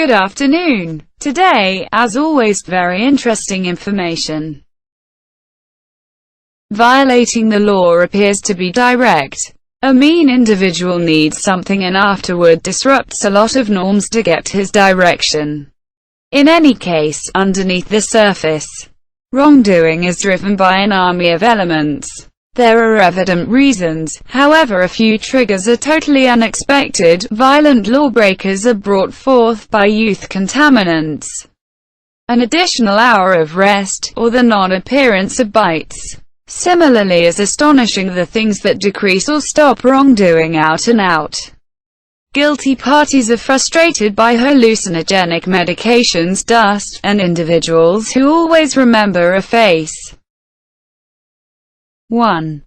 Good afternoon. Today, as always, very interesting information. Violating the law appears to be direct. A mean individual needs something and afterward disrupts a lot of norms to get his direction. In any case, underneath the surface, wrongdoing is driven by an army of elements. There are evident reasons, however a few triggers are totally unexpected. Violent lawbreakers are brought forth by youth contaminants, an additional hour of rest, or the non-appearance of bites. Similarly as astonishing the things that decrease or stop wrongdoing out and out. Guilty parties are frustrated by hallucinogenic medications, dust, and individuals who always remember a face. 1.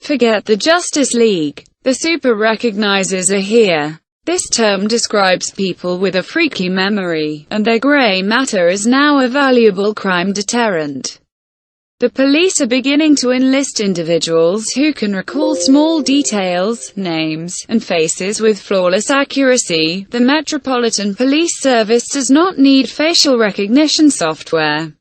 Forget the Justice League. The super-recognizers are here. This term describes people with a freaky memory, and their gray matter is now a valuable crime deterrent. The police are beginning to enlist individuals who can recall small details, names, and faces with flawless accuracy. The Metropolitan Police Service does not need facial recognition software.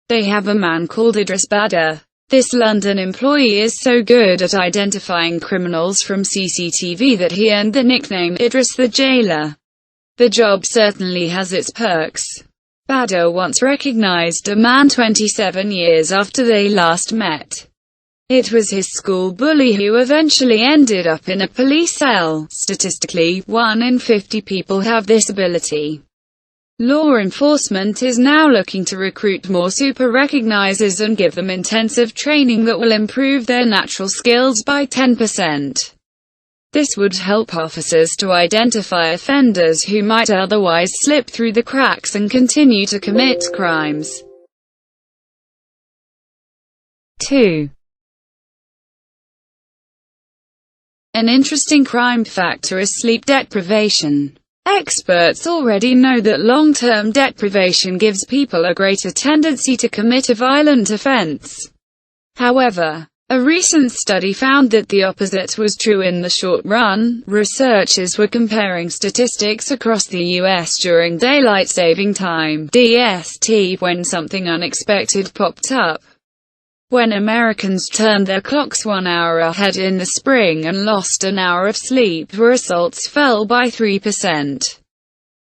They have a man called Idris Badr. This London employee is so good at identifying criminals from CCTV that he earned the nickname Idris the Jailer. The job certainly has its perks. Badr once recognized a man 27 years after they last met. It was his school bully who eventually ended up in a police cell. Statistically, 1 in 50 people have this ability. Law enforcement is now looking to recruit more super-recognizers and give them intensive training that will improve their natural skills by 10%. This would help officers to identify offenders who might otherwise slip through the cracks and continue to commit crimes. 2. An interesting crime factor is sleep deprivation. Experts already know that long-term deprivation gives people a greater tendency to commit a violent offense. However, a recent study found that the opposite was true in the short run. Researchers were comparing statistics across the U.S. during daylight saving time (DST) when something unexpected popped up. When Americans turned their clocks 1 hour ahead in the spring and lost an hour of sleep, results fell by 3%.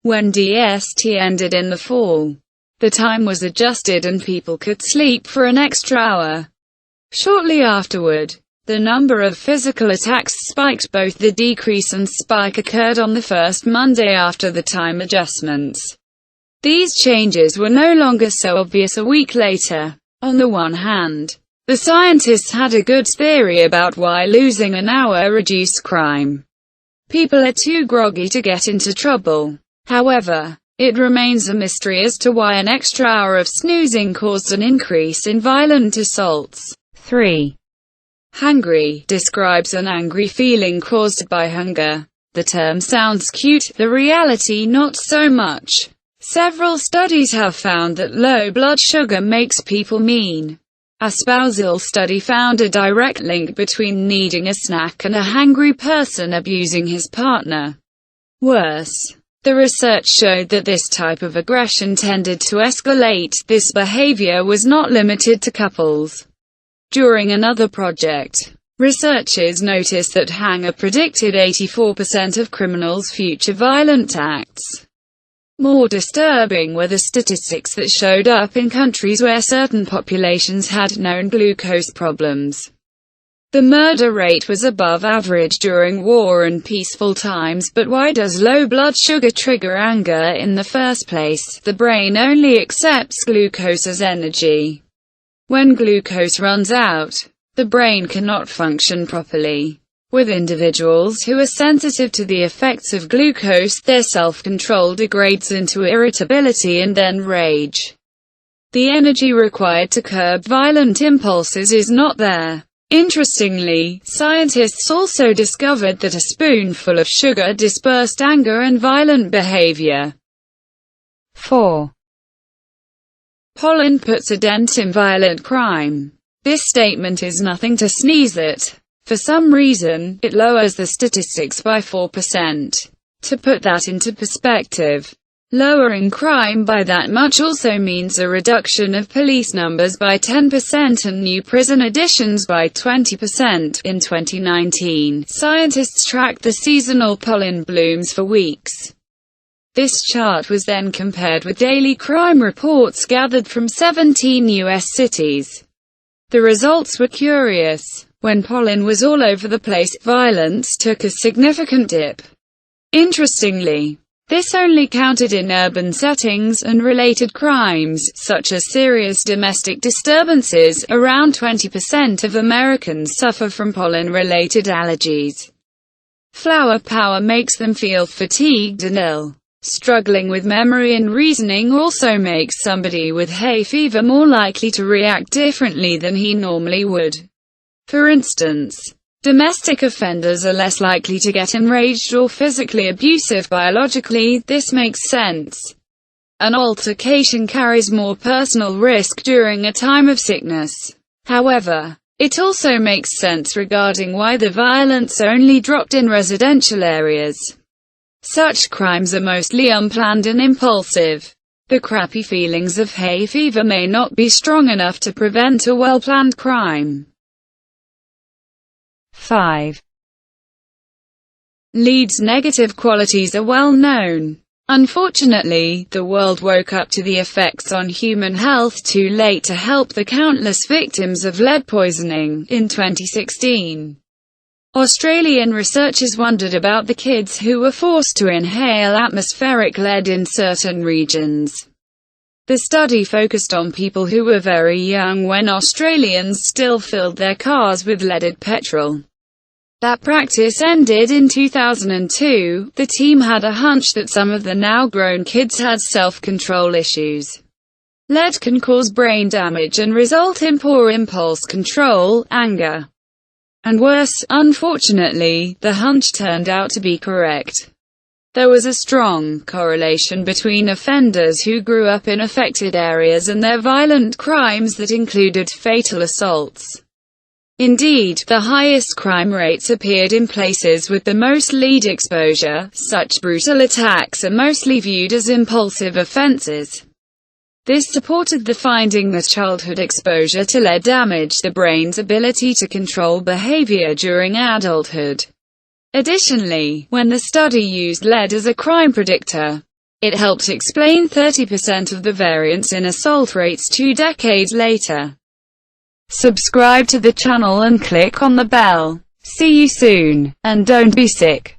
When DST ended in the fall, the time was adjusted and people could sleep for an extra hour. Shortly afterward, the number of physical attacks spiked. Both the decrease and spike occurred on the first Monday after the time adjustments. These changes were no longer so obvious a week later. On the one hand, the scientists had a good theory about why losing an hour reduced crime. People are too groggy to get into trouble. However, it remains a mystery as to why an extra hour of snoozing caused an increase in violent assaults. 3. Hangry describes an angry feeling caused by hunger. The term sounds cute, the reality not so much. Several studies have found that low blood sugar makes people mean. A spousal study found a direct link between needing a snack and a hangry person abusing his partner. Worse, the research showed that this type of aggression tended to escalate. This behavior was not limited to couples. During another project, researchers noticed that hunger predicted 84% of criminals' future violent acts. More disturbing were the statistics that showed up in countries where certain populations had known glucose problems. The murder rate was above average during war and peaceful times. But why does low blood sugar trigger anger in the first place? The brain only accepts glucose as energy. When glucose runs out, the brain cannot function properly. With individuals who are sensitive to the effects of glucose, their self-control degrades into irritability and then rage. The energy required to curb violent impulses is not there. Interestingly, scientists also discovered that a spoonful of sugar dispersed anger and violent behavior. 4. Pollen puts a dent in violent crime. This statement is nothing to sneeze at. For some reason, it lowers the statistics by 4%. To put that into perspective, lowering crime by that much also means a reduction of police numbers by 10% and new prison additions by 20%. In 2019, scientists tracked the seasonal pollen blooms for weeks. This chart was then compared with daily crime reports gathered from 17 U.S. cities. The results were curious. When pollen was all over the place, violence took a significant dip. Interestingly, this only counted in urban settings and related crimes, such as serious domestic disturbances. Around 20% of Americans suffer from pollen-related allergies. Flower power makes them feel fatigued and ill. Struggling with memory and reasoning also makes somebody with hay fever more likely to react differently than he normally would. For instance, domestic offenders are less likely to get enraged or physically abusive. Biologically, this makes sense. An altercation carries more personal risk during a time of sickness. However, it also makes sense regarding why the violence only dropped in residential areas. Such crimes are mostly unplanned and impulsive. The crappy feelings of hay fever may not be strong enough to prevent a well-planned crime. 5. Lead's negative qualities are well known. Unfortunately, the world woke up to the effects on human health too late to help the countless victims of lead poisoning. In 2016, Australian researchers wondered about the kids who were forced to inhale atmospheric lead in certain regions. The study focused on people who were very young when Australians still filled their cars with leaded petrol. That practice ended in 2002. The team had a hunch that some of the now-grown kids had self-control issues. Lead can cause brain damage and result in poor impulse control, anger, and worse. Unfortunately, the hunch turned out to be correct. There was a strong correlation between offenders who grew up in affected areas and their violent crimes that included fatal assaults. Indeed, the highest crime rates appeared in places with the most lead exposure. Such brutal attacks are mostly viewed as impulsive offenses. This supported the finding that childhood exposure to lead damaged the brain's ability to control behavior during adulthood. Additionally, when the study used lead as a crime predictor, it helped explain 30% of the variance in assault rates 2 decades later. Subscribe to the channel and click on the bell. See you soon, and don't be sick.